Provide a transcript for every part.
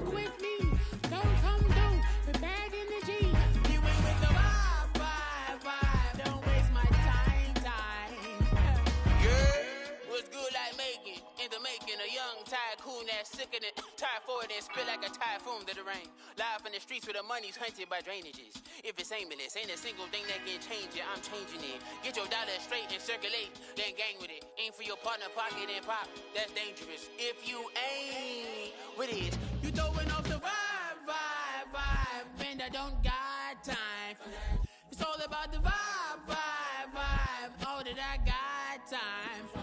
with me. Don't come through with bag in the G. You ain't with the vibe. Don't waste my time. Yeah, what's good like making? In the making, a young tycoon that's sickening. Tire forward and spit like a typhoon to the rain. Live in the streets where the money's hunted by drainages. If it's aimless, ain't a single thing that can change it. I'm changing it. Get your dollar straight and circulate, then gang with it. Aim for your partner, pocket and pop. That's dangerous. If you ain't with it, you throwing off the vibe. And I don't got time for that. It's all about the vibe. All that I got time for.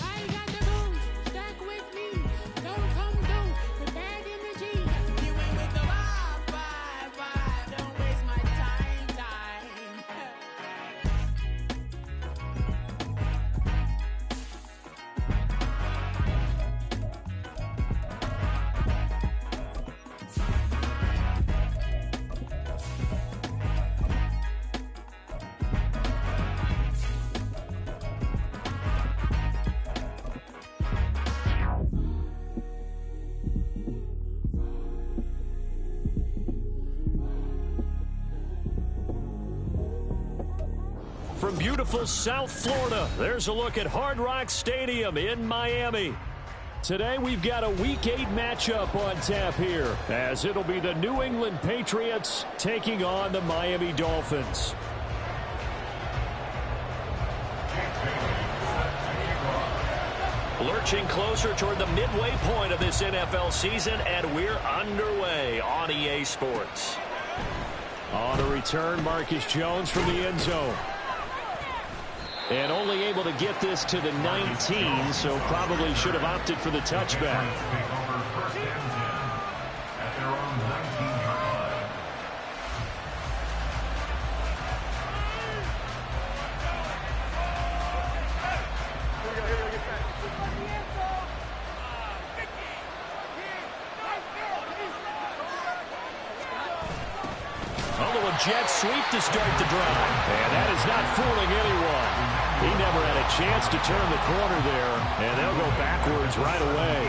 I got the booze, stuck with me. Don't come through with bag in the G. You ain't with the vibe. Don't waste my time. From beautiful South Florida, there's a look at Hard Rock Stadium in Miami. Today we've got a Week 8 matchup on tap here, as it'll be the New England Patriots taking on the Miami Dolphins. Lurching closer toward the midway point of this NFL season, and we're underway on EA Sports. On the return, Marcus Jones from the end zone. And only able to get this to the 19, so probably should have opted for the touchback. A jet sweep to start the drive. And that is not fooling anyone. He never had a chance to turn the corner there, and they'll go backwards right away.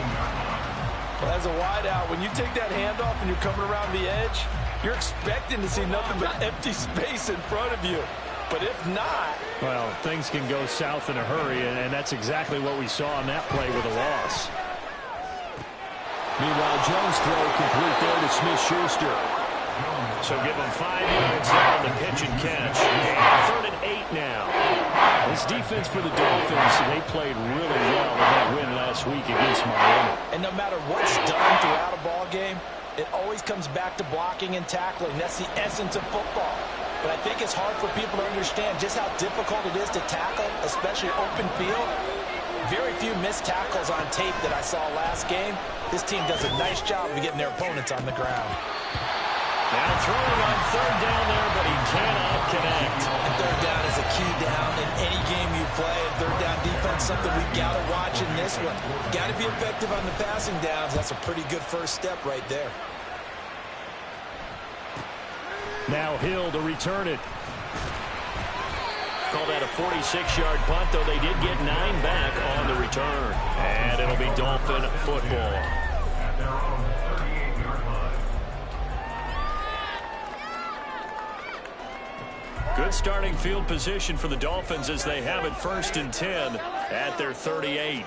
Well, as a wideout, when you take that handoff and you're coming around the edge, you're expecting to see nothing but empty space in front of you. But if not... Well, things can go south in a hurry, and that's exactly what we saw on that play with a loss. Meanwhile, Jones' throw complete there to Smith-Schuster. So give them 5 yards there on the pitch and catch. 3rd and 8 now. This defense for the Dolphins, they played really well in that win last week against Miami. And no matter what's done throughout a ball game, it always comes back to blocking and tackling. That's the essence of football. But I think it's hard for people to understand just how difficult it is to tackle, especially open field. Very few missed tackles on tape that I saw last game. This team does a nice job of getting their opponents on the ground. Now throwing on 3rd down there, but he cannot connect. And 3rd down is a key down in any game you play. And 3rd down defense, something we've got to watch in this one. Got to be effective on the passing downs. That's a pretty good first step right there. Now Hill to return it. Call that a 46-yard punt, though they did get 9 back on the return. And it'll be Dolphin football. Good starting field position for the Dolphins as they have it 1st and 10 at their 38.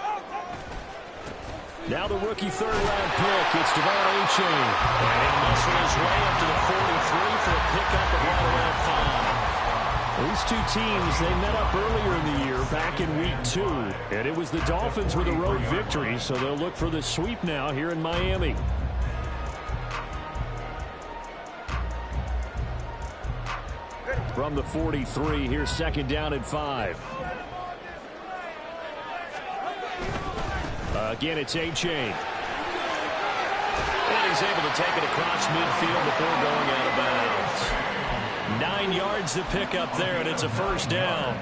Now the rookie 3rd-round pick. It's Devon A-Chain. And he'll muscle his way up to the 43 for a pickup of right around 5. These two teams, they met up earlier in the year, back in week 2. And it was the Dolphins with a road victory, so they'll look for the sweep now here in Miami. From the 43, here's 2nd down and 5. Again, it's A-Chain. And he's able to take it across midfield before going out of bounds. 9 yards to pick up there, and it's a 1st down.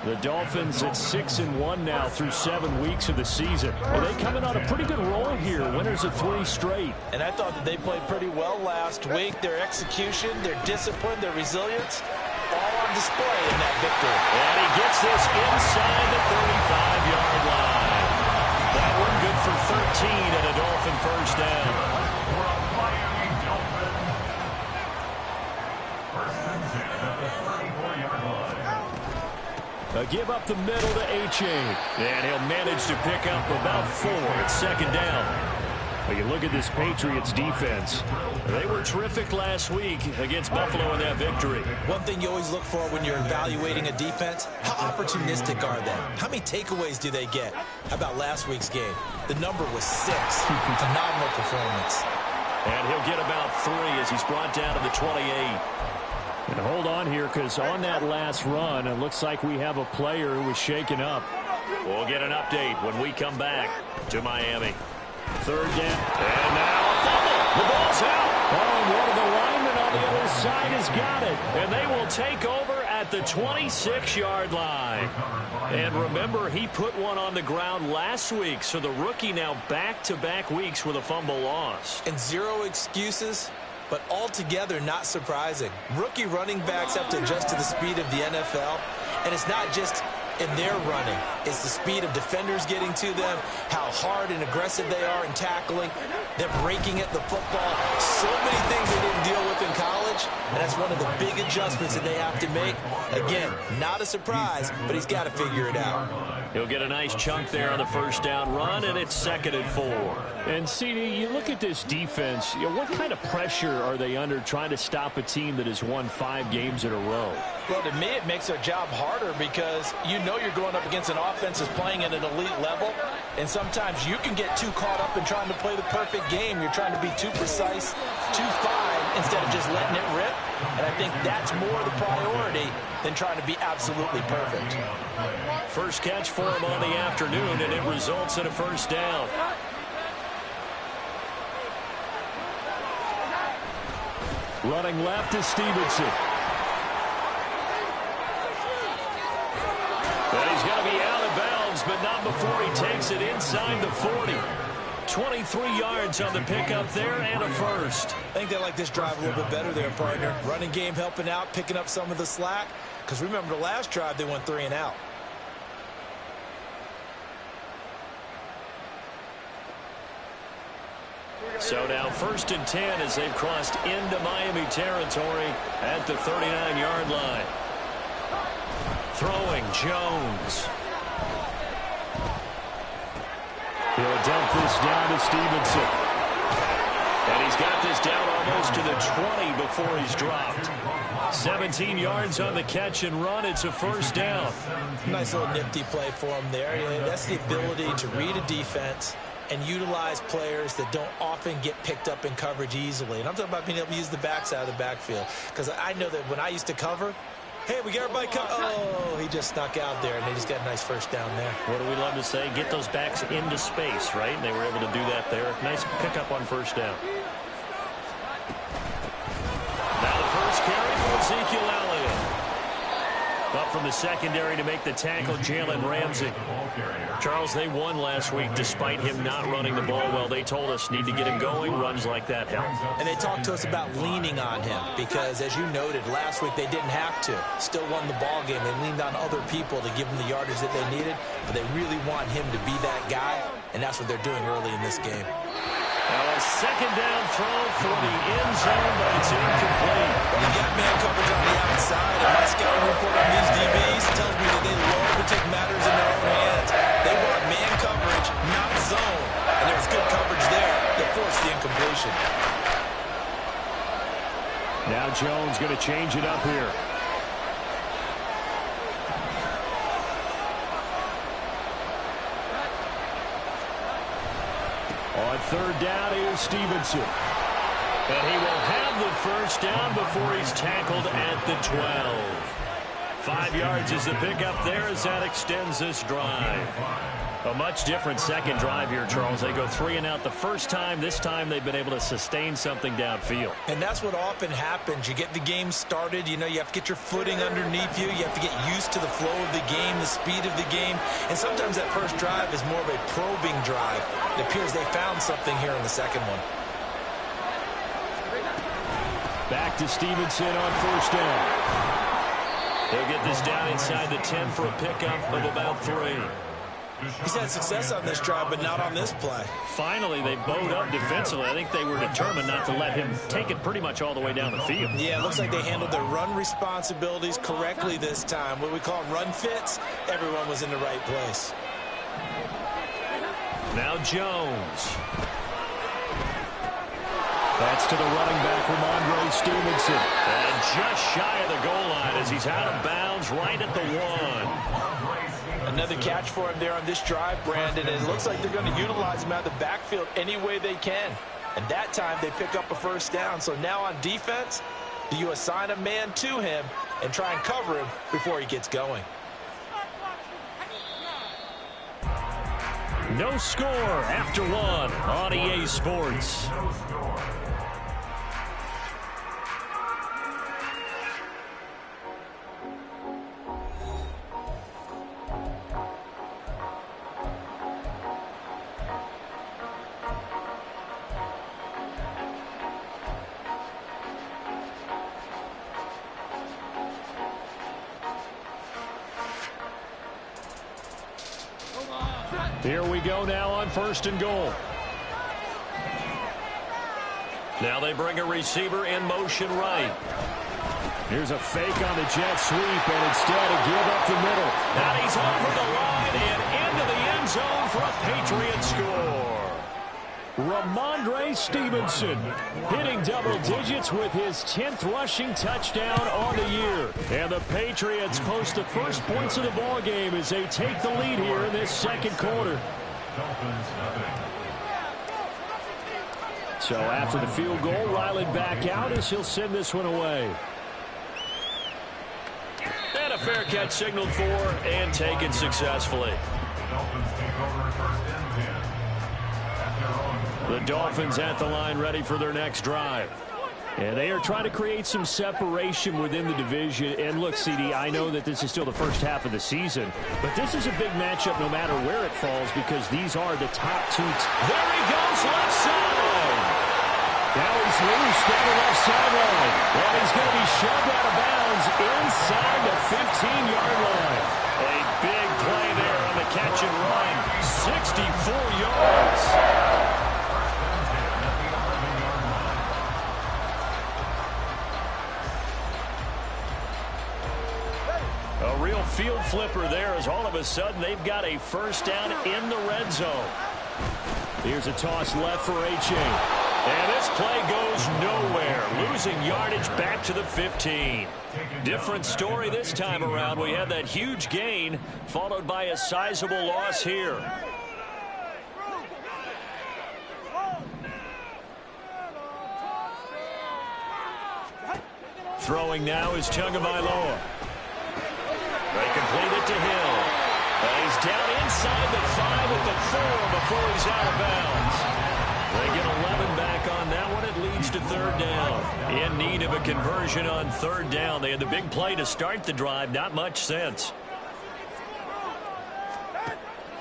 The Dolphins at 6-1 now through 7 weeks of the season. Well, they coming on a pretty good roll here. Winners of 3 straight. And I thought that they played pretty well last week. Their execution, their discipline, their resilience, all on display in that victory. And he gets this inside the 35-yard line. That one good for 13 and a Dolphin 1st down. They'll give up the middle to H.A. And he'll manage to pick up about 4 at second down. Well, you look at this Patriots defense. They were terrific last week against Buffalo in that victory. One thing you always look for when you're evaluating a defense, how opportunistic are they? How many takeaways do they get? How about last week's game? The number was 6. Phenomenal performance. And he'll get about 3 as he's brought down to the 28. And hold on here, because on that last run, it looks like we have a player who was shaken up. We'll get an update when we come back to Miami. Third down. And now a fumble. The ball's out. Oh, and one of the linemen on the other side has got it. And they will take over at the 26-yard line. And remember, he put one on the ground last week, so the rookie now back-to-back weeks with a fumble loss. And 0 excuses, but altogether not surprising. Rookie running backs have to adjust to the speed of the NFL, and it's not just in their running. It's the speed of defenders getting to them, how hard and aggressive they are in tackling, them breaking at the football. So many things they didn't deal with in college, and that's one of the big adjustments that they have to make. Again, not a surprise, but he's got to figure it out. He'll get a nice chunk there on the first down run, and it's 2nd and 4. And, CD, you look at this defense, what kind of pressure are they under trying to stop a team that has won 5 games in a row? Well, to me, it makes their job harder because you know you're going up against an offense that's playing at an elite level, and sometimes you can get too caught up in trying to play the perfect game. You're trying to be too precise, too fine, instead of just letting it rip. And I think that's more the priority than trying to be absolutely perfect. First catch for him on the afternoon, and it results in a first down. Running left is Stevenson. And he's going to be out of bounds, but not before he takes it inside the 40. 23 yards on the pickup there and a first. I think they like this drive a little bit better there, partner. Running game helping out, picking up some of the slack. Because remember, the last drive, they went 3 and out. So now 1st and 10 as they've crossed into Miami territory at the 39-yard line. Throwing Jones. He'll dump this down to Stevenson. And he's got this down almost to the 20 before he's dropped. 17 yards on the catch and run. It's a first down. Nice little nifty play for him there. That's the ability to read a defense and utilize players that don't often get picked up in coverage easily. And I'm talking about being able to use the backside of the backfield. Because I know that when I used to cover, hey, we got everybody covered. Oh, he just snuck out there, and they just got a nice first down there. What do we love to say? Get those backs into space, right? And they were able to do that there. Nice pickup on first down. Now the first carry for Ezekiel Elliott. Up from the secondary to make the tackle, Jalen Ramsey. Charles, they won last week despite him not running the ball well. They told us need to get him going. Runs like that help. And they talked to us about leaning on him because, as you noted, last week they didn't have to. Still won the ball game. They leaned on other people to give them the yardage that they needed, but they really want him to be that guy, and that's what they're doing early in this game. Now a second down throw for the end zone, but it's incomplete. You got man coverage on the outside, and my scouting report on these DBs tells me that they love to take matters in their own hands. They want man coverage, not zone. And there was good coverage there that forced the incompletion. Now Jones going to change it up here. On third down, here's Stevenson. And he will have the first down before he's tackled at the 12. 5 yards is the pickup there as that extends this drive. A much different second drive here, Charles. They go 3 and out the first time. This time they've been able to sustain something downfield. And that's what often happens. You get the game started. You know, you have to get your footing underneath you. You have to get used to the flow of the game, the speed of the game. And sometimes that first drive is more of a probing drive. It appears they found something here in the second one. Back to Stevenson on first down. They'll get this down inside the 10 for a pickup of about 3. He's had success on this drive, but not on this play. Finally, they bowed up defensively. I think they were determined not to let him take it pretty much all the way down the field. Yeah, it looks like they handled their run responsibilities correctly this time. What we call run fits, everyone was in the right place. Now Jones. That's to the running back, Ramondre Stevenson. And just shy of the goal line as he's out of bounds right at the 1. Another catch for him there on this drive, Brandon. And it looks like they're going to utilize him out of the backfield any way they can. And that time they pick up a first down. So now on defense, do you assign a man to him and try and cover him before he gets going? No score after 1 on EA Sports. Here we go now on 1st and goal. Now they bring a receiver in motion right. Here's a fake on the jet sweep, and instead a give up the middle. And he's over the line and into the end zone for a Patriot score. Ramondre Stevenson hitting double digits with his 10th rushing touchdown on the year. And the Patriots post the first points of the ball game as they take the lead here in this second quarter. So after the field goal, Riley back out as he'll send this one away. And a fair catch signaled for and taken successfully. The Dolphins at the line ready for their next drive. And they are trying to create some separation within the division. And look, CD, I know that this is still the first half of the season, but this is a big matchup no matter where it falls because these are the top two. There he goes, left side. Now he's loose down the left sideline. And he's going to be shoved out of bounds inside the 15-yard line. A big play there on the catch and run. 64 yards. A real field flipper there as all of a sudden they've got a first down in the red zone. Here's a toss left for H.A. And this play goes nowhere, losing yardage back to the 15. Different story this time around. We had that huge gain followed by a sizable loss here. Throwing now is Tagovailoa. They complete it to Hill. And he's down inside the 5 with the 4 before he's out of bounds. They get 11 back on that one. It leads to 3rd down. In need of a conversion on 3rd down. They had the big play to start the drive. Not much sense.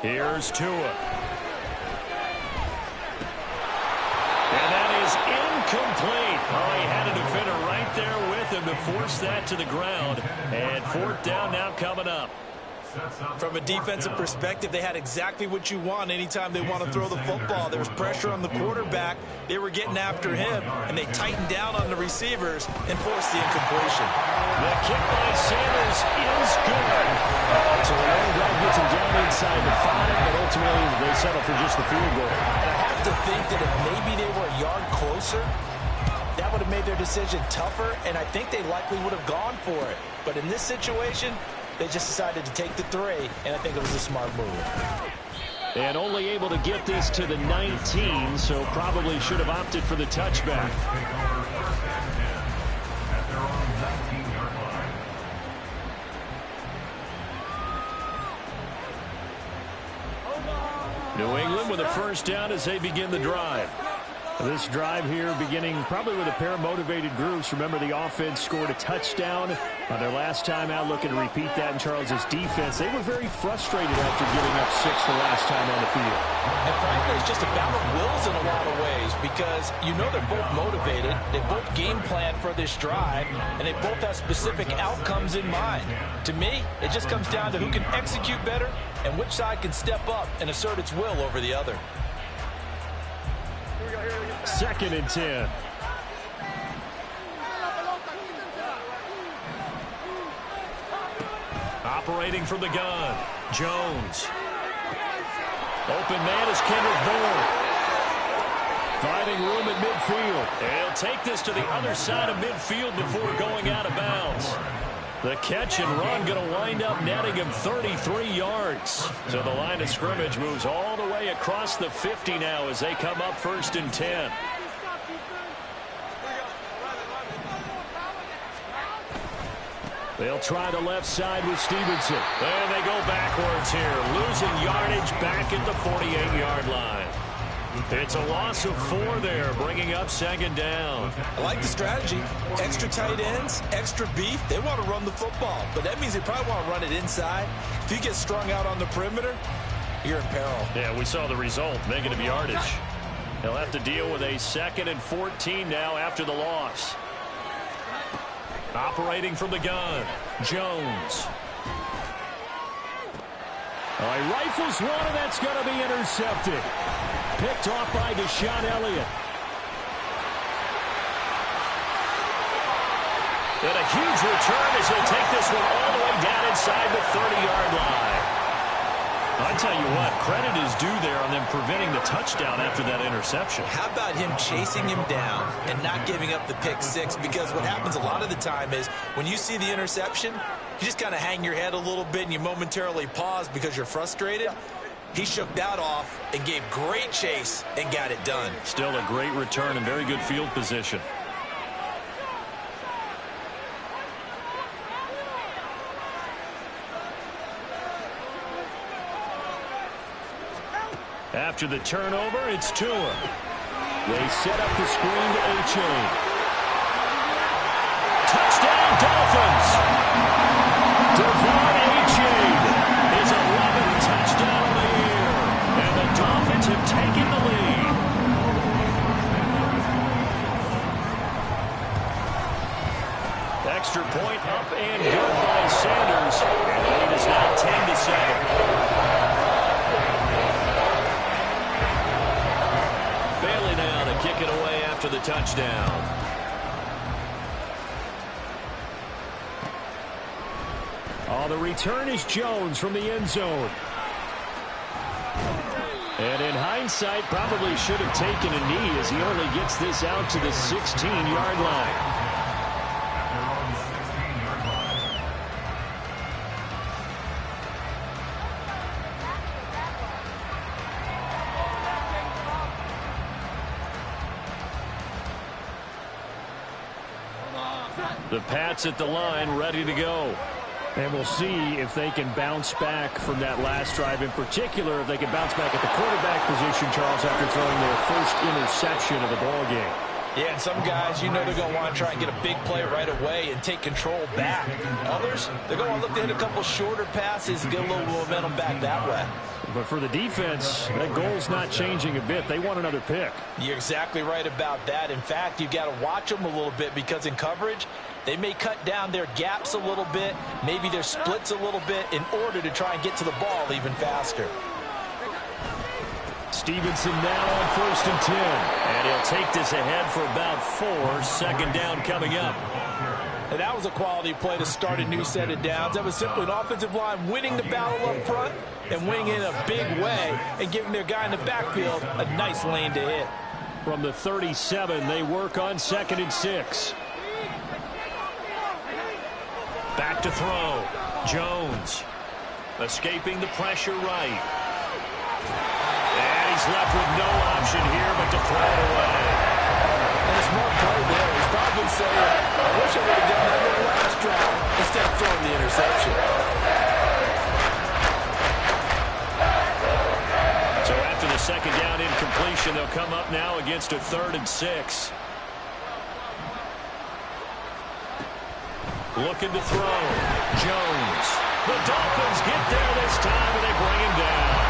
Here's Tua. And that is incomplete. Oh, he had a defender right there with him to force that to the ground. And 4th down now coming up. From a defensive perspective, they had exactly what you want anytime they want to throw the football. There was pressure on the quarterback. They were getting after him, and they tightened down on the receivers and forced the incompletion. The kick by Sanders is good. So the long drive gets him down inside the 5, but ultimately they settle for just the field goal. And I have to think that if maybe they were a yard closer, that would have made their decision tougher, and I think they likely would have gone for it. But in this situation, they just decided to take the 3, and I think it was a smart move. And only able to get this to the 19, so probably should have opted for the touchback. New England with a first down as they begin the drive. This drive here beginning probably with a pair of motivated groups. Remember, the offense scored a touchdown on their last time out, looking to repeat that in Charles's defense. They were very frustrated after giving up 6 the last time on the field. And frankly, it's just a battle of wills in a lot of ways because you know they're both motivated. They both game plan for this drive, and they both have specific outcomes in mind. To me, it just comes down to who can execute better and which side can step up and assert its will over the other. 2nd and 10. Operating from the gun, Jones. Open man is Kendrick Bourne. Finding room at midfield. And he'll take this to the other side of midfield before going out of bounds. The catch and run going to wind up netting him 33 yards. So the line of scrimmage moves all the way across the 50 now as they come up 1st and 10. They'll try the left side with Stevenson. And they go backwards here, losing yardage back at the 48-yard line. It's a loss of 4 there, bringing up 2nd down. I like the strategy. Extra tight ends, extra beef. They want to run the football, but that means they probably want to run it inside. If you get strung out on the perimeter, you're in peril. Yeah, we saw the result, negative yardage. They'll have to deal with a 2nd and 14 now after the loss. Operating from the gun, Jones. He rifles one, and that's going to be intercepted. Picked off by Deshaun Elliott. And a huge return as he'll take this one all the way down inside the 30-yard line. I tell you what, credit is due there on them preventing the touchdown after that interception. How about him chasing him down and not giving up the pick 6? Because what happens a lot of the time is when you see the interception, you just kind of hang your head a little bit and you momentarily pause because you're frustrated. He shook that off and gave great chase and got it done. Still a great return and very good field position. After the turnover, it's Tua. They set up the screen to A-Chain. Touchdown, Dolphins! Devon A-Chain is 11th touchdown of the year, and the Dolphins have taken the lead. Extra point up and good by Sanders, and the lead is now 10-7. Kick it away after the touchdown. The return is Jones from the end zone. And in hindsight, probably should have taken a knee as he only gets this out to the 16-yard line. The Pats at the line, ready to go. And we'll see if they can bounce back from that last drive. In particular, if they can bounce back at the quarterback position, Charles, after throwing their first interception of the ball game. Yeah, and some guys, you know they're going to want to try and get a big play right away and take control back. Others, they're going to look to hit a couple shorter passes and get a little momentum back that way. But for the defense, that goal's not changing a bit. They want another pick. You're exactly right about that. In fact, you've got to watch them a little bit because in coverage, they may cut down their gaps a little bit, maybe their splits a little bit in order to try and get to the ball even faster. Stevenson now on 1st and 10. And he'll take this ahead for about 4. 2nd down coming up. And that was a quality play to start a new set of downs. That was simply an offensive line winning the battle up front and winning in a big way and giving their guy in the backfield a nice lane to hit. From the 37, they work on 2nd and 6. Back to throw. Jones escaping the pressure right. And he's left with no option here but to throw it away. And a smart play there. He's probably saying, I wish I would have done that in the last drive instead of throwing the interception. So after the 2nd down incompletion, they'll come up now against a 3rd and 6. Looking to throw. Jones. The Dolphins get there this time, and they bring him down.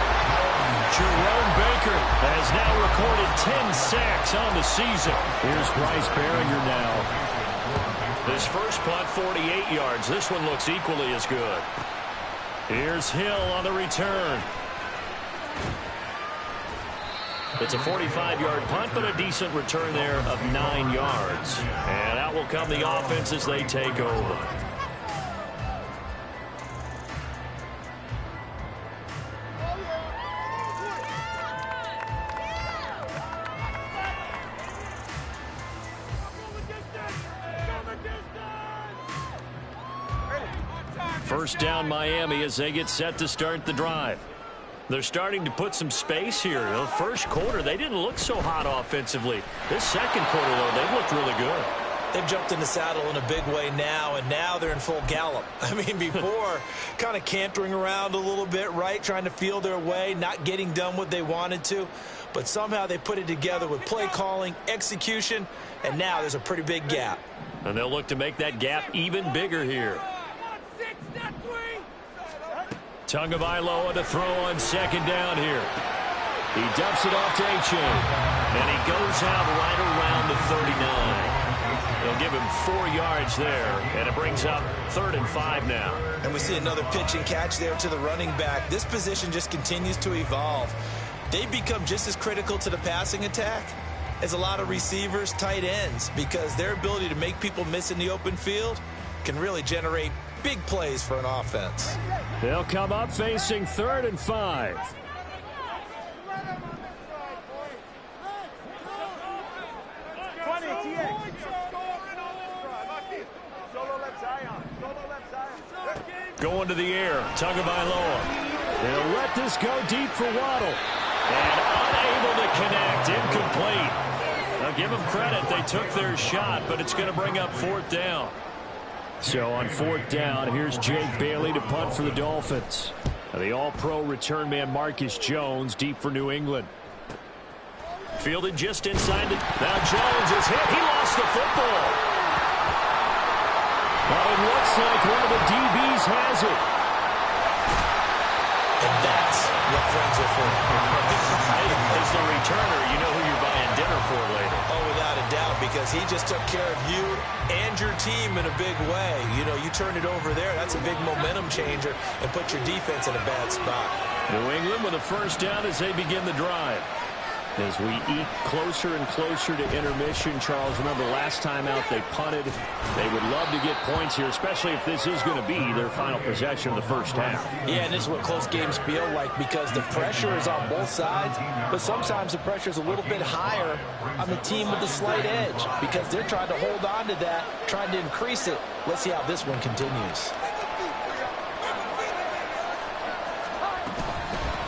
Jerome Baker has now recorded 10 sacks on the season. Here's Bryce Behringer now. This first punt, 48 yards. This one looks equally as good. Here's Hill on the return. It's a 45-yard punt, but a decent return there of 9 yards. And out will come the offense as they take over. First down Miami as they get set to start the drive. They're starting to put some space here. The first quarter, they didn't look so hot offensively. This second quarter, though, they've looked really good. They've jumped in the saddle in a big way now, and now they're in full gallop. I mean, before, kind of cantering around a little bit, right, trying to feel their way, not getting done what they wanted to. But somehow they put it together with play calling, execution, and now there's a pretty big gap. And they'll look to make that gap even bigger here. Tagovailoa to throw on second down here. He dumps it off to A-Chain. And he goes out right around the 39. They'll give him 4 yards there. And it brings up 3rd and 5 now. And we see another pitch and catch there to the running back. This position just continues to evolve. They become just as critical to the passing attack as a lot of receivers, tight ends, because their ability to make people miss in the open field can really generate big plays for an offense. They'll come up facing 3rd and 5. Going to the air, Tagovailoa. They'll let this go deep for Waddle. And unable to connect, incomplete. Now give them credit, they took their shot, but it's going to bring up 4th down. So on 4th down, here's Jake Bailey to punt for the Dolphins. The all-pro return man Marcus Jones deep for New England. Fielded just inside the... Now Jones is hit. He lost the football. Well, it looks like one of the DBs has it. And that's what friends are for. As the returner, you know who you're buying dinner for later. Oh, without a doubt, because he just took care of you and your team in a big way. You know, you turn it over there, that's a big momentum changer, and put your defense in a bad spot. New England with a first down as they begin the drive. As we eke closer and closer to intermission, Charles, remember last time out they punted. They would love to get points here, especially if this is going to be their final possession of the first half. Yeah, and this is what close games feel like, because the pressure is on both sides, but sometimes the pressure is a little bit higher on the team with the slight edge, because they're trying to hold on to that, trying to increase it. Let's see how this one continues.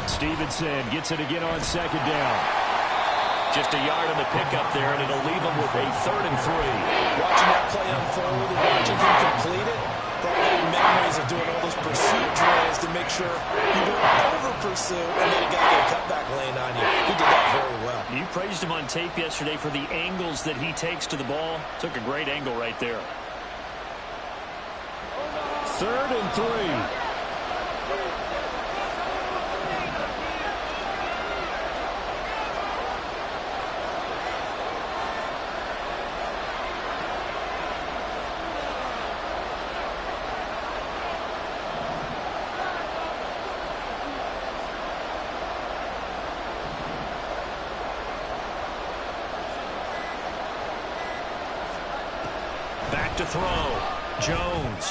Stevenson gets it again on second down. Just a yard on the pickup there, and it'll leave them with a 3rd and 3. Watching that play unfold and watching him complete it, brought back memories of doing all those pursuit drills to make sure you don't over-pursue and then a guy get a cutback lane on you. He did that very well. You praised him on tape yesterday for the angles that he takes to the ball. Took a great angle right there. 3rd and 3. To throw. Jones.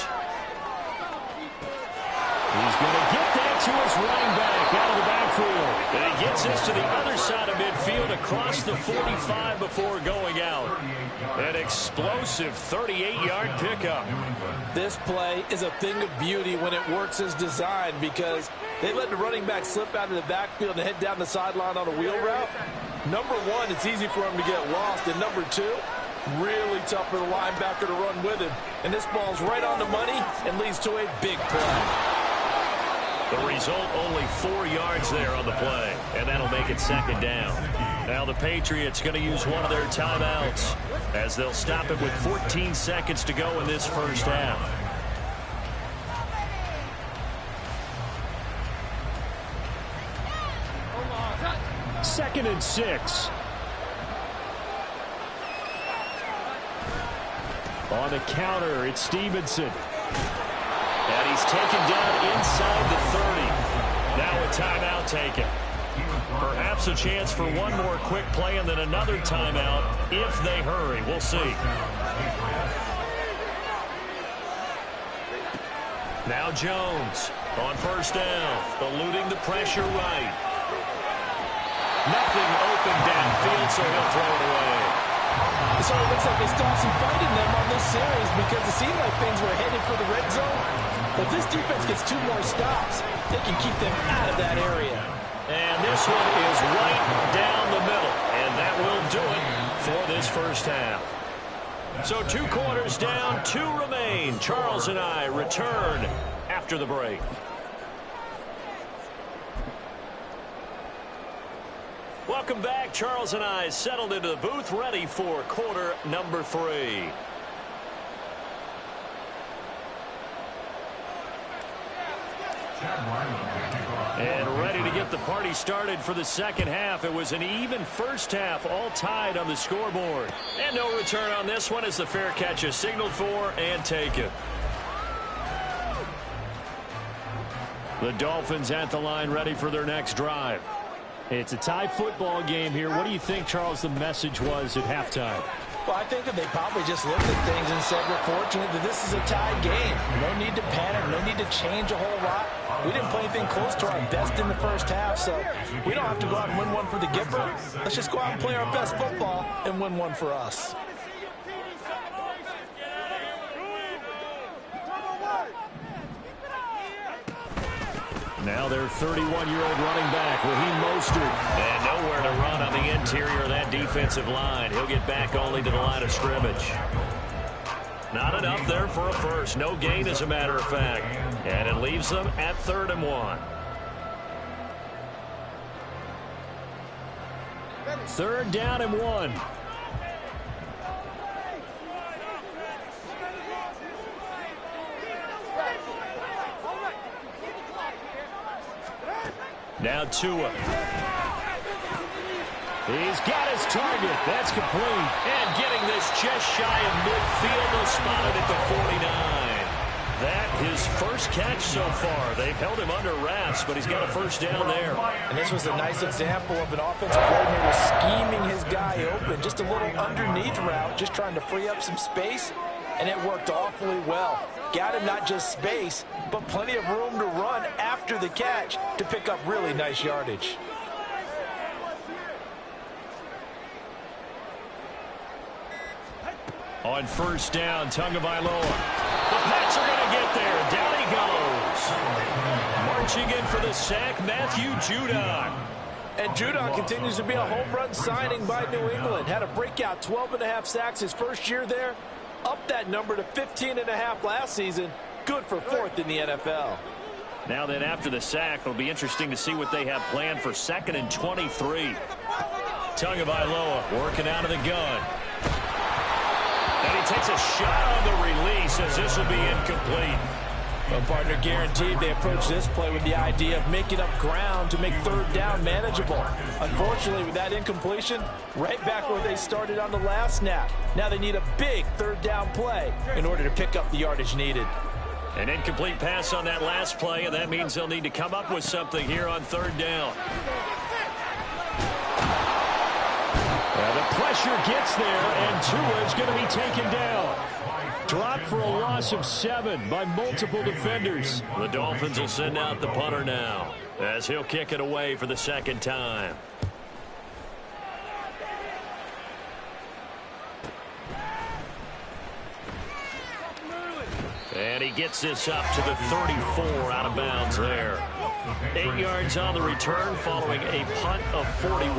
He's going to get that to his running back out of the backfield. And he gets this to the other side of midfield across the 45 before going out. An explosive 38-yard pickup. This play is a thing of beauty when it works as designed, because they let the running back slip out of the backfield and head down the sideline on a wheel route. Number one, it's easy for him to get lost. And number two, really tough for the linebacker to run with him. And this ball's right on the money and leads to a big play. The result, only 4 yards there on the play. And that'll make it second down. Now the Patriots going to use one of their timeouts as they'll stop it with 14 seconds to go in this first half. Second and 6. On the counter, it's Stevenson. And he's taken down inside the 30. Now a timeout taken. Perhaps a chance for one more quick play and then another timeout if they hurry. We'll see. Now Jones on first down, eluding the pressure right. Nothing open downfield, so he'll throw it away. So it looks like they still have some fight in them on this series because it seemed like things were headed for the red zone. But this defense gets 2 more stops, they can keep them out of that area. And this one is right down the middle. And that will do it for this first half. So 2 quarters down, 2 remain. Charles and I return after the break. Welcome back. Charles and I settled into the booth, ready for quarter number 3. And ready to get the party started for the second half. It was an even first half, all tied on the scoreboard. And no return on this one as the fair catch is signaled for and taken. The Dolphins at the line, ready for their next drive. It's a tie football game here. What do you think, Charles, the message was at halftime? Well, I think that they probably just looked at things and said, we're fortunate that this is a tied game. No need to panic, no need to change a whole lot. We didn't play anything close to our best in the first half, so we don't have to go out and win one for the Gipper. Let's just go out and play our best football and win one for us. Now their 31-year-old running back, Raheem Mostert. And nowhere to run on the interior of that defensive line. He'll get back only to the line of scrimmage. Not enough there for a first. No gain, as a matter of fact. And it leaves them at 3rd and 1. 3rd down and 1. Now Tua. He's got his target. That's complete. And getting this just shy of midfield. They'll spot it at the 49. That his first catch so far. They've held him under wraps, but he's got a first down there. And this was a nice example of an offensive coordinator scheming his guy open. Just a little underneath route, just trying to free up some space, and it worked awfully well. Got him not just space, but plenty of room to run after the catch to pick up really nice yardage. On first down, Tagovailoa. The Pats are going to get there. Down he goes. Marching in for the sack, Matthew Judon. And Judon continues to be a home run signing by New England. Had a breakout 12.5 sacks his first year there. Up that number to 15.5 last season. Good for 4th in the NFL. Now then, after the sack, it'll be interesting to see what they have planned for 2nd and 23. Tagovailoa working out of the gun. And he takes a shot on the release as this will be incomplete. Well, partner, guaranteed they approach this play with the idea of making up ground to make 3rd down manageable. Unfortunately, with that incompletion, right back where they started on the last snap. Now they need a big 3rd down play in order to pick up the yardage needed. An incomplete pass on that last play, and that means they'll need to come up with something here on 3rd down. The pressure gets there, and Tua is going to be taken down. Dropped for a loss of 7 by multiple defenders. The Dolphins will send out the punter now as he'll kick it away for the 2nd time. And he gets this up to the 34, out of bounds there. 8 yards on the return following a punt of 41.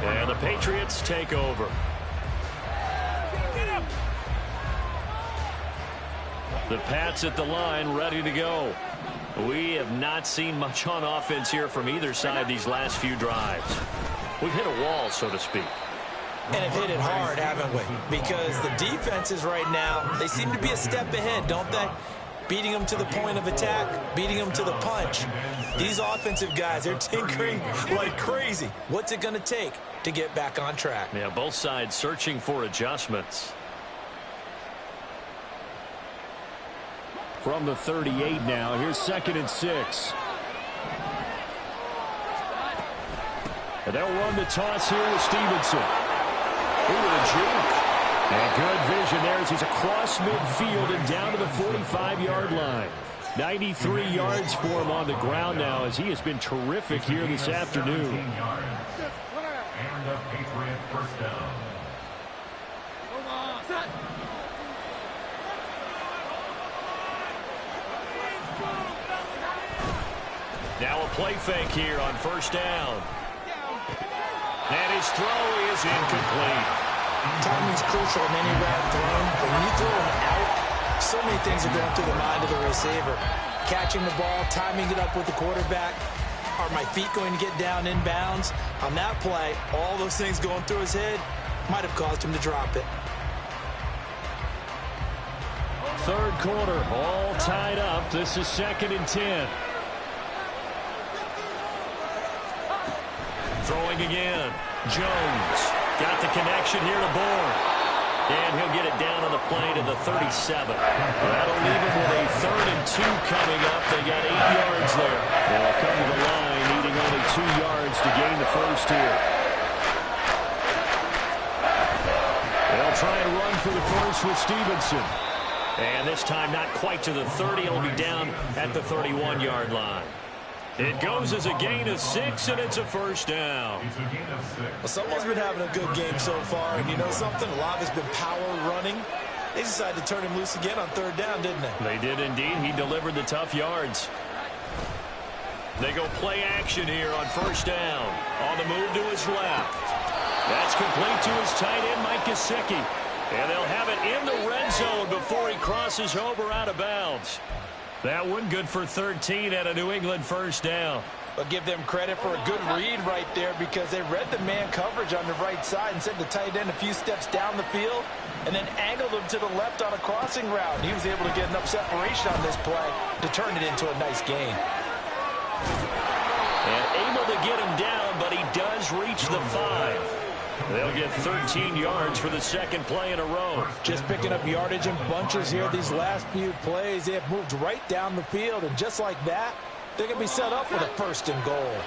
And the Patriots take over. The Pats at the line, ready to go. We have not seen much on offense here from either side these last few drives. We've hit a wall, so to speak. And have hit it hard, haven't we? Because the defenses right now, they seem to be a step ahead, don't they? Beating them to the point of attack, beating them to the punch. These offensive guys, they're tinkering like crazy. What's it going to take to get back on track? Yeah, both sides searching for adjustments. From the 38 now, here's 2nd and 6. And they'll run the toss here with Stevenson. Ooh, a juke. And good vision there as he's across midfield and down to the 45-yard line. 93 yards for him on the ground now as he has been terrific here this afternoon. And a Patriot first down. Now a play fake here on 1st down. And his throw is incomplete. Timing's crucial in any route thrown, but when you throw an out, so many things are going through the mind of the receiver. Catching the ball, timing it up with the quarterback. Are my feet going to get down in bounds? On that play, all those things going through his head might have caused him to drop it. 3rd quarter, all tied up. This is 2nd and 10. Throwing again. Jones got the connection here to Bourne. And he'll get it down on the play to the 37. That'll leave him with a 3rd and 2 coming up. They got 8 yards there. They'll come to the line, needing only 2 yards to gain the first here. They'll try and run for the first with Stevenson. And this time not quite to the 30. It'll be down at the 31-yard line. It goes as a gain of 6, and it's a 1st down. Well, someone's been having a good game so far, and you know something? A lot has been power running. They decided to turn him loose again on 3rd down, didn't they? They did indeed. He delivered the tough yards. They go play action here on 1st down. On the move to his left. That's complete to his tight end, Mike Gesicki. And they'll have it in the red zone before he crosses over out of bounds. That one good for 13 at a New England 1st down. But give them credit for a good read right there because they read the man coverage on the right side and sent the tight end a few steps down the field and then angled him to the left on a crossing route. And he was able to get enough separation on this play to turn it into a nice gain. And able to get him down, but he does reach the 5. They'll get 13 yards for the 2nd play in a row. Just picking up yardage in bunches here these last few plays. They have moved right down the field, and just like that, they're going to be set up with a 1st and goal.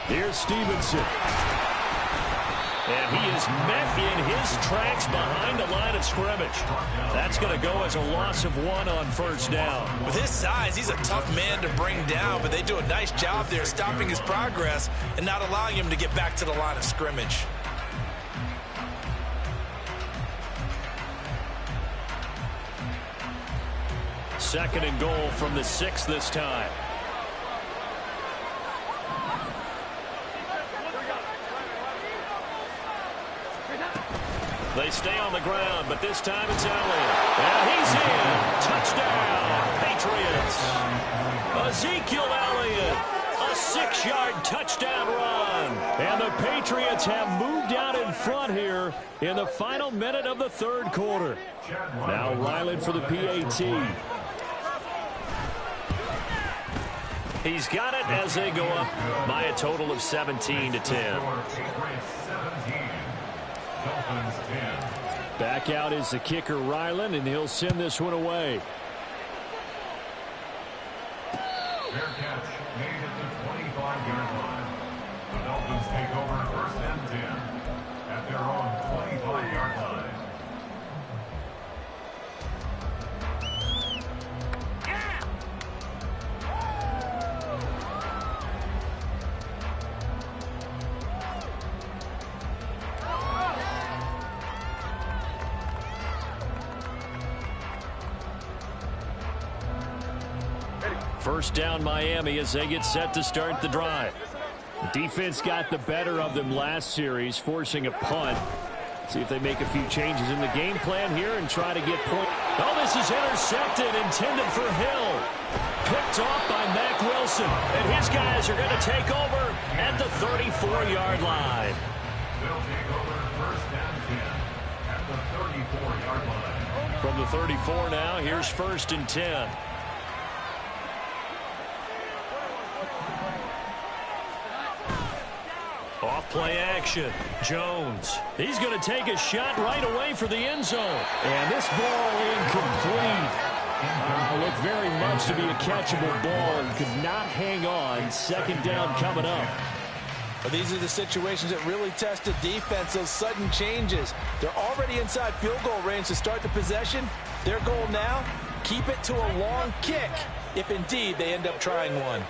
Here's Stevenson. And he is met in his tracks behind the line of scrimmage. That's going to go as a loss of 1 on 1st down. With his size, he's a tough man to bring down, but they do a nice job there stopping his progress and not allowing him to get back to the line of scrimmage. Second and goal from the 6 this time. They stay on the ground, but this time it's Elliott. And he's in. Touchdown, Patriots. Ezekiel Elliott, a 6-yard touchdown run. And the Patriots have moved out in front here in the final minute of the 3rd quarter. Now Ryland for the PAT. He's got it as they go up by a total of 17-10. Back out is the kicker, Ryland, and he'll send this one away. Fair catch made at the 25-yard line. The Dolphins take over 1st and 10 at their own 25-yard line. First down Miami as they get set to start the drive. The defense got the better of them last series, forcing a punt. See if they make a few changes in the game plan here and try to get points. Oh, this is intercepted, intended for Hill. picked off by Mack Wilson. And his guys are going to take over at the 34-yard line. They'll take over first and 10 at the 34-yard line. From the 34 now, here's first and 10. Off play action. Jones. He's going to take a shot right away for the end zone. And this ball incomplete. Looked very much to be a catchable ball and could not hang on. Second down coming up. Well, these are the situations that really test the defense, those sudden changes. They're already inside field goal range to start the possession. Their goal now, keep it to a long kick, if indeed they end up trying one.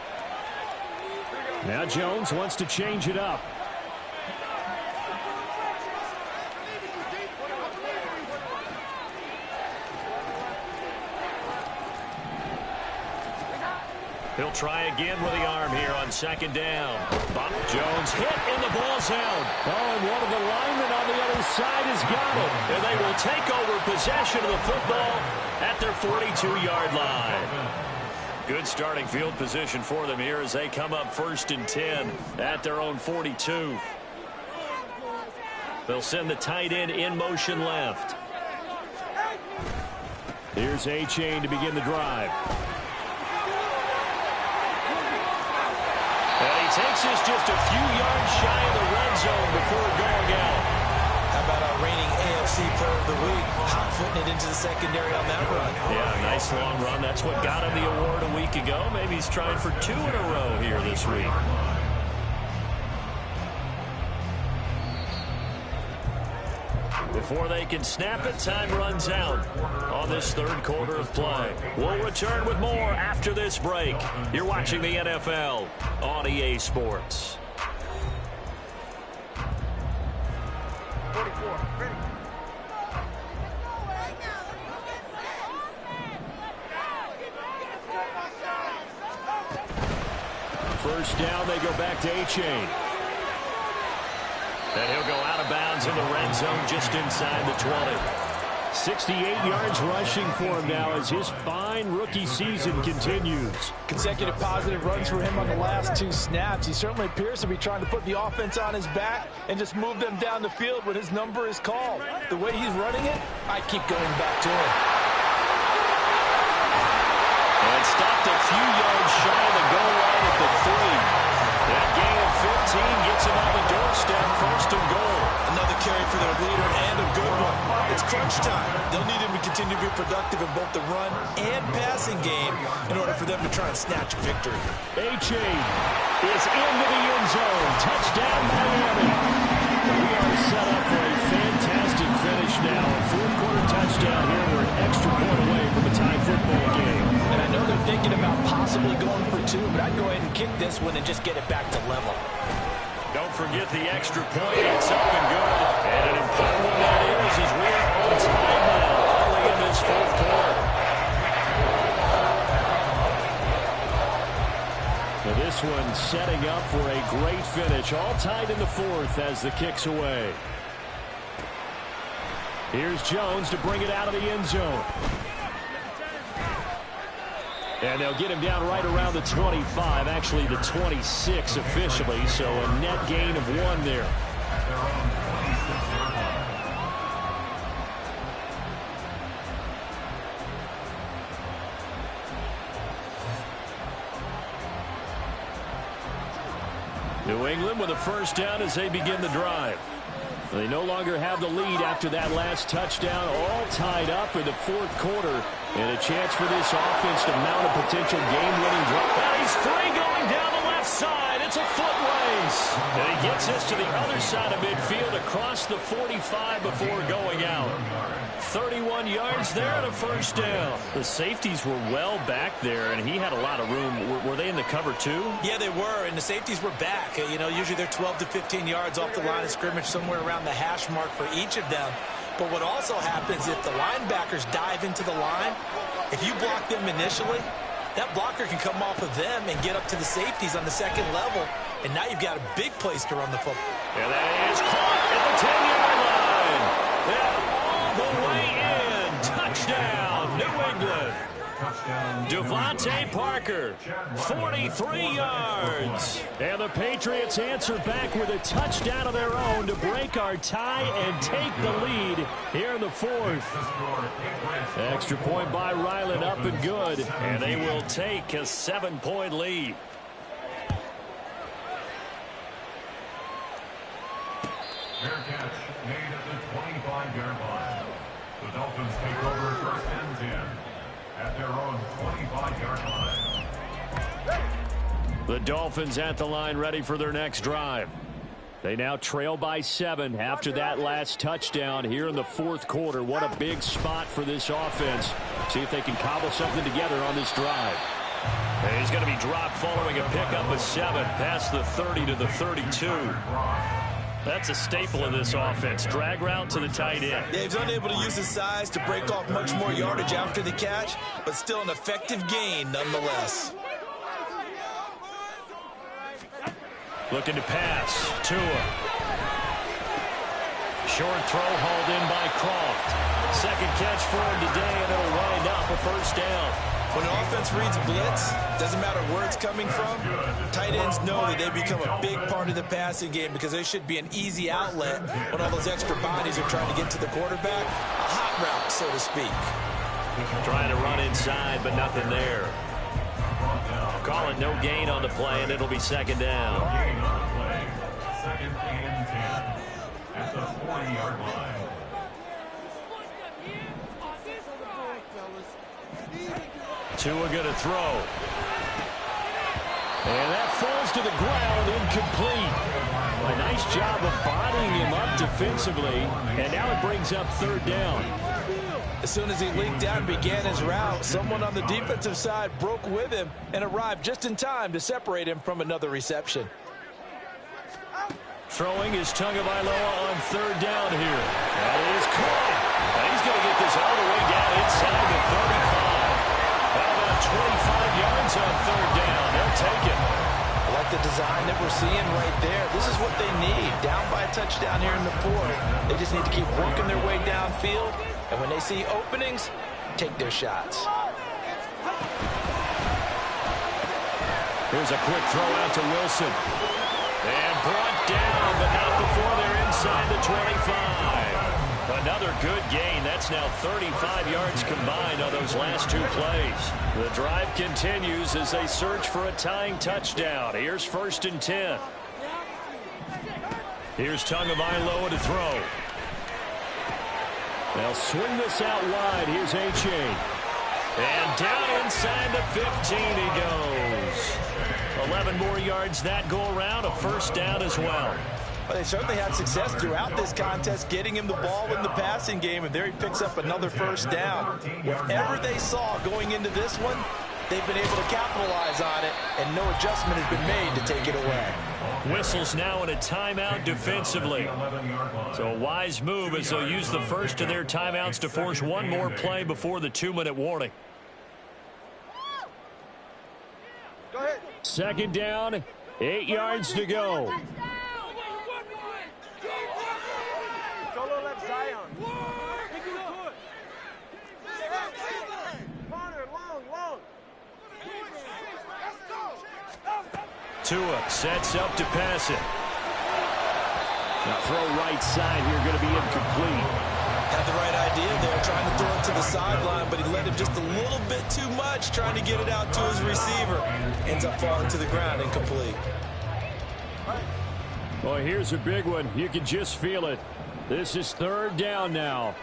Now Jones wants to change it up. He'll try again with the arm here on second down. Bob Jones hit and the ball's out. Oh, and one of the linemen on the other side has got it. And they will take over possession of the football at their 42-yard line. Good starting field position for them here as they come up first and 10 at their own 42. They'll send the tight end in motion left. Here's A-Chain to begin the drive. And he takes this just a few yards shy of the red zone before going out. How about our reigning AFC Player of the Week, hot-footing it into the secondary on that run? Yeah, nice long run. That's what got him the award a week ago. Maybe he's trying for 2 in a row here this week. Before they can snap it, time runs out on this third quarter of play. We'll return with more after this break. You're watching the NFL on EA Sports. 44. Ready. First down, they go back to A-Chain. And he'll go out of bounds in the red zone just inside the 20. 68 yards rushing for him now as his fine rookie season continues. Consecutive positive runs for him on the last 2 snaps. He certainly appears to be trying to put the offense on his back and just move them down the field when his number is called. The way he's running it, I keep going back to him. And stopped a few yards shy of the goal line at the 3. That gain of 15 gets him on the doorstep, first and goal. Another carry for their leader and a good one. It's crunch time. They'll need him to continue to be productive in both the run and passing game in order for them to try and snatch a victory. A-Chain is into the end zone. Touchdown, Miami. We are set up for a fantastic finish now. A fourth-quarter touchdown here. We're an extra point away from a tie football game. And I know they're thinking about possibly going for 2, but I'd go ahead and kick this one and just get it back to level. Don't forget the extra point. It's up and good. And an important one that is as we are on time now early in this fourth quarter. Now this one setting up for a great finish. All tied in the fourth as the kick's away. Here's Jones to bring it out of the end zone. And they'll get him down right around the 25, actually the 26 officially, so a net gain of 1 there. New England with a first down as they begin the drive. They no longer have the lead after that last touchdown, all tied up in the fourth quarter. And a chance for this offense to mount a potential game-winning drive. Well, he's free going down the left side. It's a foot race. And he gets this to the other side of midfield across the 45 before going out. 31 yards there and a first down. The safeties were well back there, and he had a lot of room. Were they in the cover too? Yeah, they were, and the safeties were back. You know, usually they're 12 to 15 yards off the line of scrimmage, somewhere around the hash mark for each of them. But what also happens if the linebackers dive into the line, if you block them initially, that blocker can come off of them and get up to the safeties on the second level, and now you've got a big place to run the football. And that is caught at the 10-yard line. And all the way in. Touchdown, New England. Touchdown, Devontae Parker, 43 yards. And the Patriots answer back with a touchdown of their own to break our tie and take the lead here in the fourth. Extra point by Ryland, up and good. And they will take a 7-point lead. Fair catch made at the 25-yard line. The Dolphins take over first and 10 at their own 25-yard line. The Dolphins at the line, ready for their next drive. They now trail by 7 after that last touchdown here in the fourth quarter. What a big spot for this offense. See if they can cobble something together on this drive. And he's going to be dropped following a pickup of 7 past the 30 to the 32. That's a staple of this offense. Drag route to the tight end. Yeah, he's unable to use his size to break off much more yardage after the catch, but still an effective gain nonetheless. Looking to pass. Tua. Short throw hauled in by Croft. Second catch for him today, and it'll wind up a first down. When an offense reads blitz, doesn't matter where it's coming from, tight ends know that they become a big part of the passing game because they should be an easy outlet when all those extra bodies are trying to get to the quarterback. A hot route, so to speak. Trying to run inside, but nothing there. Call it no gain on the play, and it'll be second down. Gain on the play. Second and 10 at the 40-yard line. Tua going to throw. And that falls to the ground, incomplete. A nice job of bodying him up defensively, and now it brings up third down. As soon as he leaked out and began his route, someone on the defensive side broke with him and arrived just in time to separate him from another reception. Throwing is Tagovailoa on third down here. That is caught. And he's going to get this all the way down inside the 35. How about 25 yards on third down? They'll take it. I like the design that we're seeing right there. This is what they need. Down by a touchdown here in the fourth. They just need to keep working their way downfield. And when they see openings, take their shots. Here's a quick throw out to Wilson. And brought down, but not before they're inside the 25. Another good gain. That's now 35 yards combined on those last two plays. The drive continues as they search for a tying touchdown. Here's first and 10. Here's Tagovailoa to throw. They'll swing this out wide. Here's A-Chain. And down inside the 15 he goes. 11 more yards that go around. A first down as well. Well, they certainly had success throughout this contest getting him the ball in the passing game, and there he picks up another first down. Whatever they saw going into this one, they've been able to capitalize on it, and no adjustment has been made to take it away. Whistles now in a timeout defensively. So a wise move as they'll use the first of their timeouts to force one more play before the 2-minute warning. Second down, 8 yards to go. Tua sets up to pass it. Now throw right side here, going to be incomplete. Had the right idea there, trying to throw it to the sideline, but he let him just a little bit too much, trying to get it out to his receiver. Ends up falling to the ground, incomplete. Well, here's a big one. You can just feel it. This is third down now.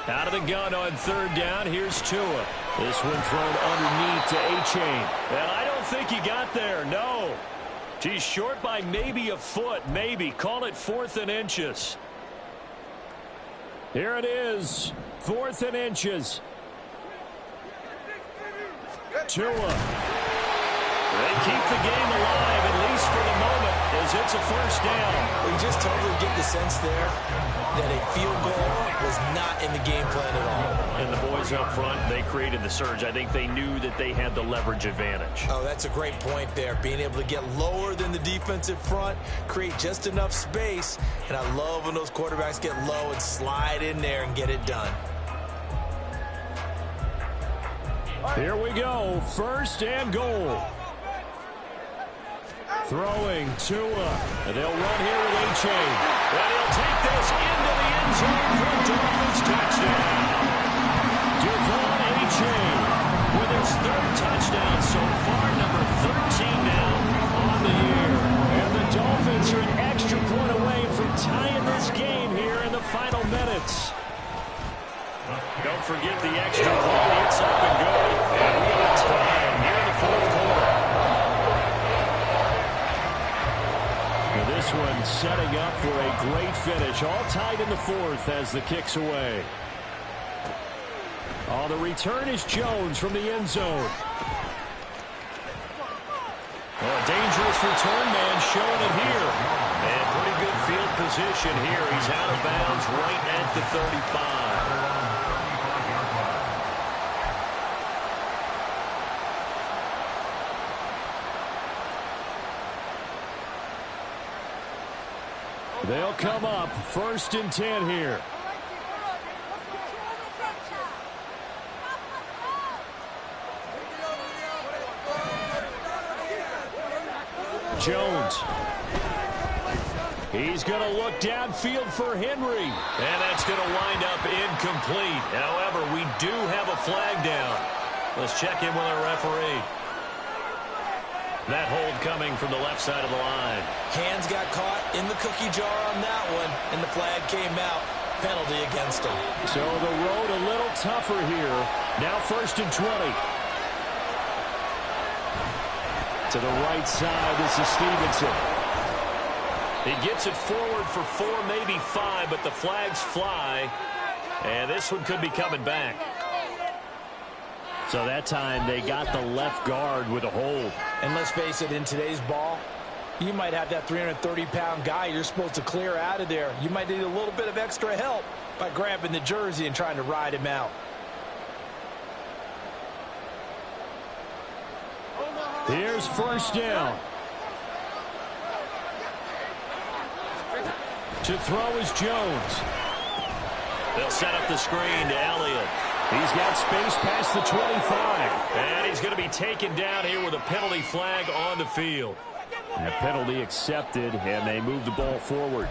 Out of the gun on third down. Here's Tua. This one thrown underneath to A-Chain. And I don't think he got there. No. He's short by maybe a foot. Maybe. Call it 4th and inches. Here it is. 4th and inches. Tua. They keep the game alive, at least for the moment, as it's a first down. We just totally get the sense there that a field goal was not in the game plan at all. And the boys up front, they created the surge. I think they knew that they had the leverage advantage. Oh, that's a great point there. Being able to get lower than the defensive front, create just enough space. And I love when those quarterbacks get low and slide in there and get it done. Here we go. First and goal. Throwing Tua. And they'll run here with A-Chain. And he'll take this into the end zone for a Dolphins touchdown. Devon A-Chain with his third touchdown so far, number 13 now on the year. And the Dolphins are an extra point away from tying this game here in the final minutes. Don't forget the extra point. It's up and good. And we have time here in the fourth quarter. Now this one setting up for a great finish. All tied in the fourth as the kick's away. On the return is Jones from the end zone. Well, a dangerous return man showing it here. And pretty good field position here. He's out of bounds right at the 35. They'll come up first and 10 here. Jones. He's going to look downfield for Henry. And that's going to wind up incomplete. However, we do have a flag down. Let's check in with our referee. That hold coming from the left side of the line. Hands got caught in the cookie jar on that one, and the flag came out. Penalty against him. So the road a little tougher here. Now first and 20. To the right side, this is Stevenson. He gets it forward for 4, maybe 5, but the flags fly. And this one could be coming back. So that time they got the left guard with a hold. And let's face it, in today's ball, you might have that 330-pound guy you're supposed to clear out of there. You might need a little bit of extra help by grabbing the jersey and trying to ride him out. Here's first down. To throw is Jones. They'll set up the screen to Elliott. He's got space past the 25. And he's going to be taken down here with a penalty flag on the field. And a penalty accepted, and they move the ball forward.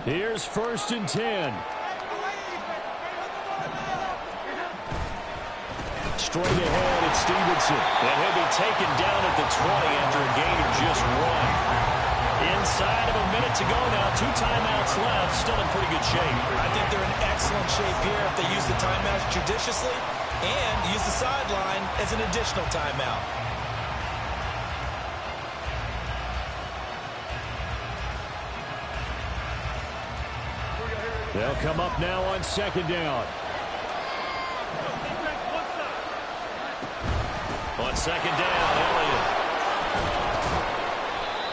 Here's first and 10. Straight ahead, it's Stevenson. And he'll be taken down at the 20 after a gain of just 1. Inside of a minute to go now. 2 timeouts left. Still in pretty good shape. I think they're in excellent shape here if they use the timeouts judiciously and use the sideline as an additional timeout. They'll come up now on second down. On second down, Elliott.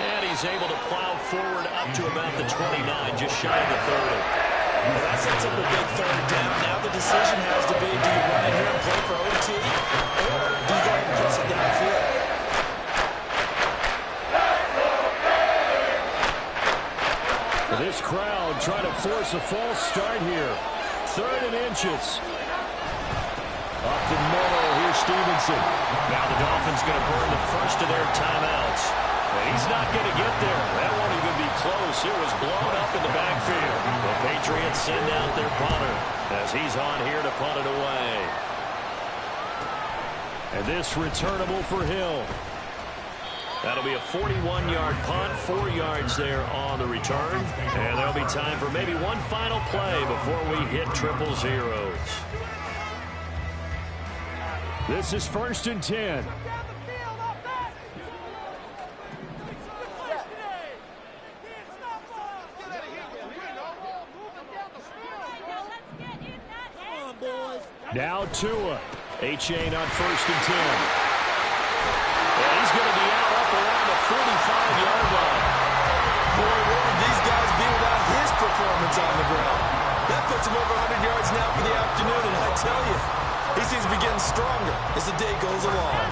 And he's able to plow forward up to about the 29, just shy of the 30. Well, that sets up a big third down. Now the decision has to be, do you run in here and play for OT, or do you go ahead and push it downfield? This crowd trying to force a false start here. 3rd and inches. Up the middle, here's Stevenson. Now the Dolphins going to burn the first of their timeouts. And he's not going to get there. That won't even be close. It was blown up in the backfield. The Patriots send out their punter as he's on here to punt it away. And this returnable for Hill. That'll be a 41-yard punt, 4 yards there on the return. And there'll be time for maybe one final play before we hit 000. This is first and 10. Now Tua. A-Chain on first and 10. Yeah, he's going to be out up around the 45-yard line. Boy, what would these guys be without his performance on the ground? That puts him over 100 yards now for the afternoon, and I tell you, he seems to be getting stronger as the day goes along.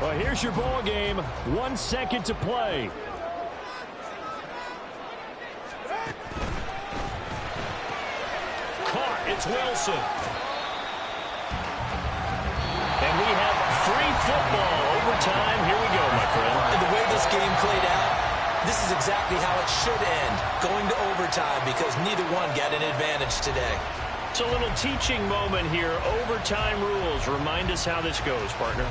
Well, here's your ball game. 1 second to play. Caught. It's Wilson. And we have free football. Overtime. Here we go, my friend. And the way this game played out, this is exactly how it should end. Going to overtime because neither one got an advantage today. It's a little teaching moment here. Overtime rules. Remind us how this goes, partner.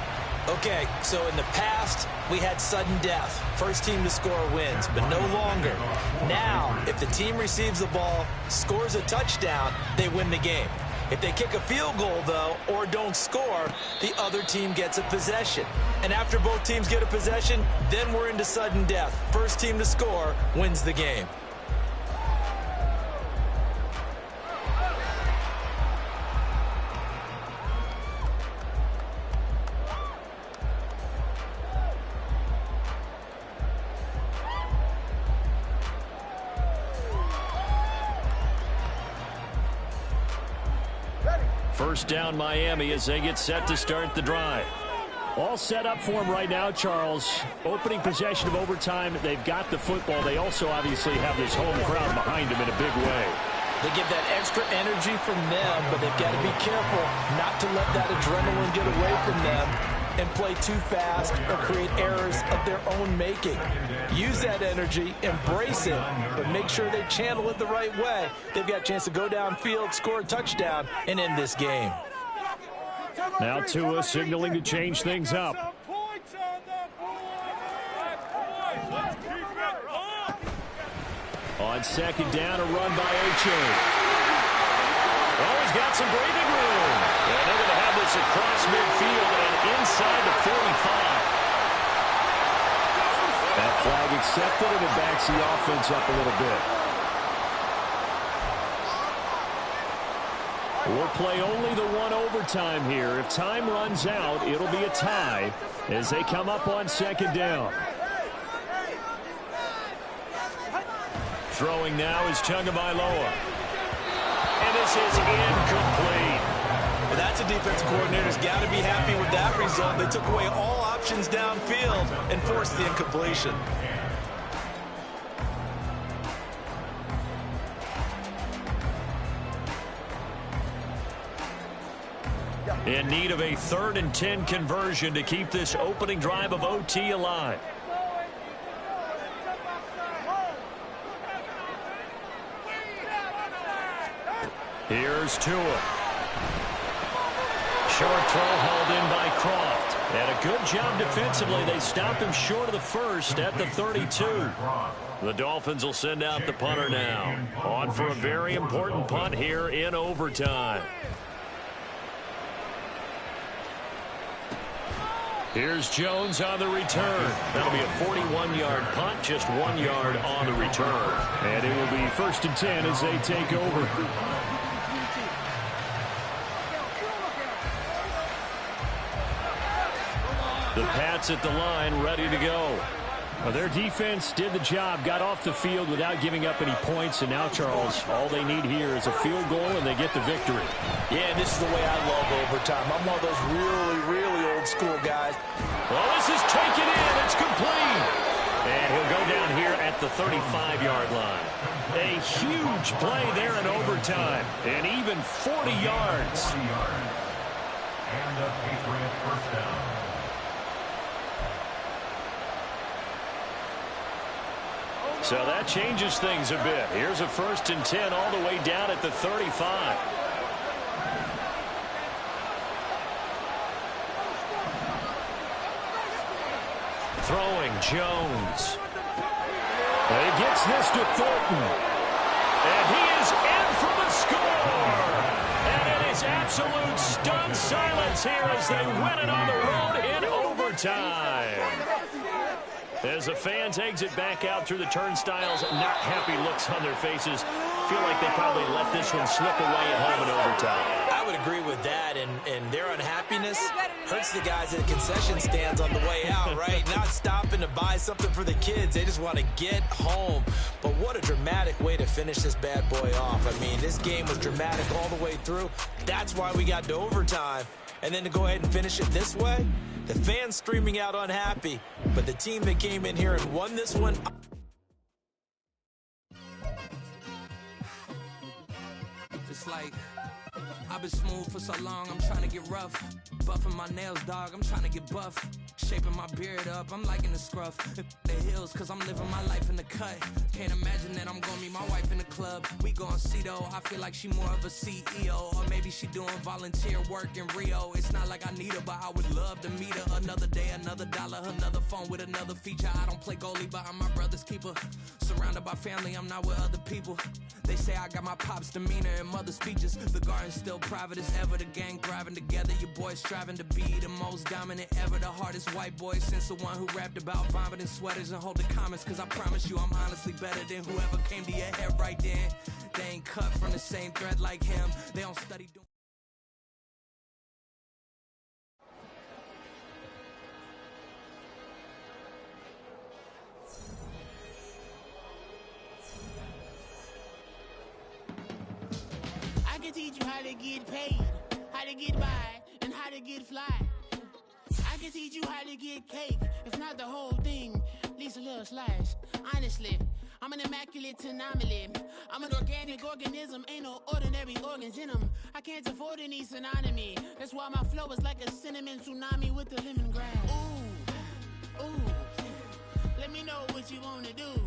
Okay, so in the past, we had sudden death. First team to score wins, but no longer. Now, if the team receives the ball, scores a touchdown, they win the game. If they kick a field goal, though, or don't score, the other team gets a possession. And after both teams get a possession, then we're into sudden death. First team to score wins the game. First down, Miami, as they get set to start the drive. All set up for them right now, Charles. Opening possession of overtime. They've got the football. They also obviously have this home crowd behind them in a big way. They get that extra energy from them, but they've got to be careful not to let that adrenaline get away from them and play too fast or create errors of their own making. Use that energy, embrace it, but make sure they channel it the right way. They've got a chance to go downfield, score a touchdown, and end this game. Now Tua signaling to change things up. On second down, a run by Achane. Oh, he's got some breathing room. And they're going to have this across midfield and inside the 45. That flag accepted, and it backs the offense up a little bit. We'll play only the one overtime here. If time runs out, it'll be a tie as they come up on second down. Throwing now is Tagovailoa. And this is incomplete. Well, that's a defense coordinator's got to be happy with that result. They took away all options downfield and forced the incompletion. In need of a 3rd and 10 conversion to keep this opening drive of OT alive. Here's Tua. Short throw hauled in by Croft. And a good job defensively. They stopped him short of the first at the 32. The Dolphins will send out the punter now. On for a very important punt here in overtime. Here's Jones on the return. That'll be a 41-yard punt, just 1 yard on the return. And it will be 1st and 10 as they take over. The Pats at the line, ready to go. Well, their defense did the job, got off the field without giving up any points, and now, Charles, all they need here is a field goal, and they get the victory. Yeah, this is the way I love overtime. I'm one of those really old school guys. Well, this is taken in. It's complete. And he'll go down here at the 35-yard line. A huge play there in overtime, and even 40 yards. And a Patriot first down. So that changes things a bit. Here's a 1st and 10 all the way down at the 35. Throwing Jones. He gets this to Thornton. And he is in for the score. And it is absolute stunned silence here as they win it on the road in overtime. As the fans exit back out through the turnstiles, not happy looks on their faces. Feel like they probably let this one slip away at home in overtime. I would agree with that, and their unhappiness hurts the guys at the concession stands on the way out, right? Not stopping to buy something for the kids. They just want to get home. But what a dramatic way to finish this bad boy off. I mean, this game was dramatic all the way through. That's why we got to overtime. And then to go ahead and finish it this way, The fans streaming out unhappy, but the team that came in here and won this one. It's like, I've been smooth for so long, I'm trying to get rough. Buffing my nails, dog, I'm trying to get buff. Shaping my beard up, I'm liking the scruff. The hills, cause I'm living my life in the cut. Can't imagine that I'm gonna meet my wife in the club. We gon' see though, I feel like she more of a CEO. Or maybe she doing volunteer work in Rio. It's not like I need her, but I would love to meet her. Another day, another dollar, another phone with another feature. I don't play goalie, but I'm my brother's keeper. Surrounded by family, I'm not with other people. They say I got my pop's demeanor and mother's speeches. The garden's still private as ever. The gang thriving together. Your boys striving to be the most dominant ever. The hardest white boy since the one who rapped about vomiting sweaters and holding comments. Cause I promise you I'm honestly better than whoever came to your head right then. They ain't cut from the same thread like him. They don't study doing. I can teach you how to get paid, how to get by, and how to get fly. I can teach you how to get cake, if not the whole thing, at least a little slice. Honestly, I'm an immaculate anomaly. I'm an organic organism, ain't no ordinary organs in them. I can't afford any synonymy. That's why my flow is like a cinnamon tsunami with the lemongrass. Ooh, ooh, let me know what you wanna do.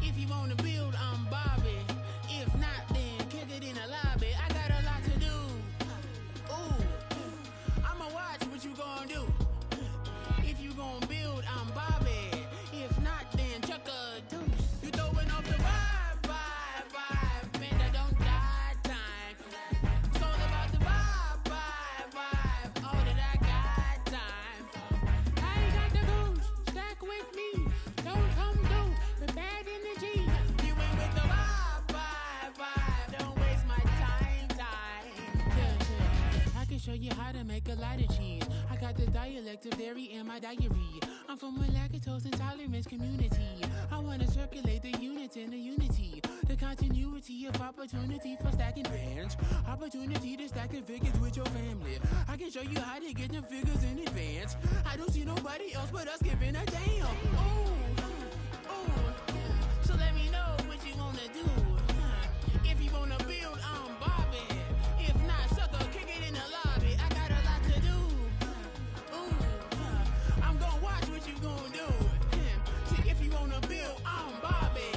If you wanna build, I'm Bobby. If not, then kick it in the lobby. I got a lot to do. Ooh, I'ma watch what you gonna do. If you gonna build, I'm Bobby. If not, then chuck a deuce. You throwing off the vibe. Man, I don't got time. It's all about the vibe. All that I got time. I ain't got the goose. Stack with me. Don't come through with bad energy. You ain't with the vibe. Don't waste my time. Yeah. I can show you how to make a lot of cheese. I got the dialect of dairy in my diary. I'm from a lactose intolerance community. I wanna circulate the units and the unity. The continuity of opportunity for stacking bands. Opportunity to stack the figures with your family. I can show you how to get the figures in advance. I don't see nobody else but us giving a damn. Ooh. So let me know what you wanna do. If you wanna build, I'm Bobby. If not, sucker, kick it in the lobby. I got a lot to do. Ooh, I'm gonna watch what you gonna do. See, if you wanna build, I'm Bobby.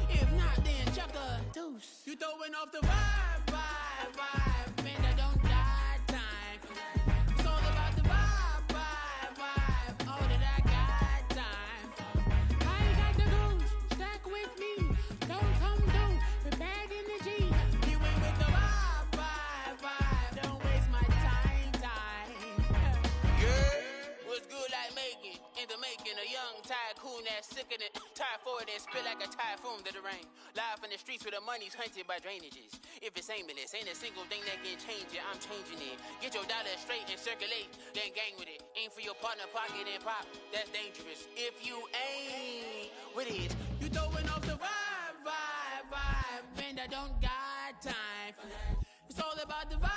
If not, then chuck a deuce. You throwing off the vibe. Man, I don't got time. It's all about the vibe. All that I got time. I ain't got the goose. Stack with me. Don't come through with bad energy. You ain't with the vibe. Don't waste my time. Yeah, what's good like making? In the making, a young tycoon that's sickening. Tired for it and spit like a typhoon to the rain. Live in the streets where the money's hunted by drainages. If it's aimless, ain't a single thing that can change it. I'm changing it. Get your dollar straight and circulate, then gang with it. Aim for your partner, pocket and pop. That's dangerous. If you ain't with it, you throwing off the vibe. Man, I don't got time. It's all about the vibe.